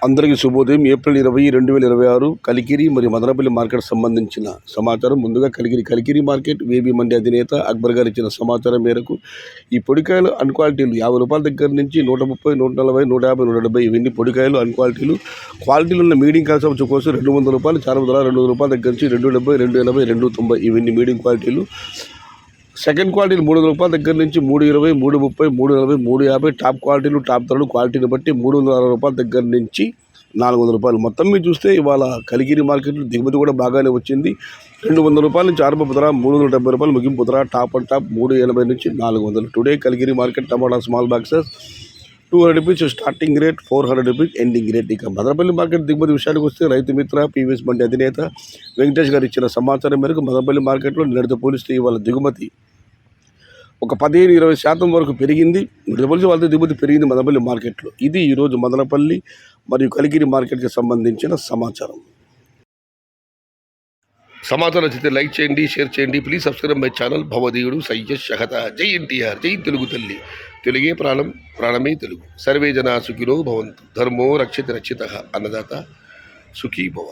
అందరికీ శుభోదయం. ఏప్రిల్ 20, 2026 కలికిరి మరియు మదనపల్లి మార్కెట్ సంబంధించిన సమాచారం. ముందుగా కలికిరి మార్కెట్ వేబీ మండి అధినేత అక్బర్ గారు ఇచ్చిన సమాచారం మేరకు ఈ పొడికాయలు అన్క్వాలిటీలు ₹50 దగ్గర నుంచి 130, 140, 150, 170 ఇవన్నీ పొడికాయలు అన్క్వాలిటీలు. క్వాలిటీలు ఉన్న మీడియం కాల్స్ కోసం ₹200, చాలా ₹200 దగ్గర నుంచి 270, 280, 290 ఇవన్నీ మీడియం క్వాలిటీలు. సెకండ్ క్వాలిటీలు ₹300 దగ్గర నుంచి 320, 330, 340, 350. టాప్ క్వాలిటీలు టాప్ ధరలు క్వాలిటీని బట్టి ₹360 దగ్గర నుంచి ₹400. మొత్తం మీద చూస్తే ఇవాళ కలికిరి మార్కెట్లో దిగుమతి కూడా బాగానే వచ్చింది. ₹200 నుంచి ఆరంభపు ధర, ₹370 ముగింపు ధర. టాప్ అండ్ టాప్ 380 నుంచి 400. టుడే కలికిరి మార్కెట్ టమాటా small boxes ₹200 starting rate, ₹400 ending rate. ఇక మదనపల్లి మార్కెట్ దిగుమతి విషయానికి వస్తే రైతు మిత్ర పీవీఎస్ మండి అధినేత వెంకటేష్ గారు ఇచ్చిన సమాచారం మేరకు మదనపల్లి మార్కెట్లో నిన్నటితో పోలిస్తే ఇవాళ దిగుమతి ఒక 15-20% వరకు పెరిగింది. పోలిసి వాళ్ళతో దిగుమతి పెరిగింది మదనపల్లి మార్కెట్లో. ఇది ఈరోజు మదనపల్లి మరియు కలికిరి మార్కెట్కి సంబంధించిన సమాచారం. సమాచారం నచ్చితే లైక్ చేయండి, షేర్ చేయండి. Please subscribe my channel. భవదీయుడు సయ్యద్ షహత. జై ఎన్టీఆర్, జై తెలుగు తల్లి. తెలుగే ప్రాణం, ప్రాణమే తెలుగు. సర్వే జనా సుఖినో భవంతు. ధర్మో రక్షిత రక్షిత. అన్నదాత సుఖీ భవ.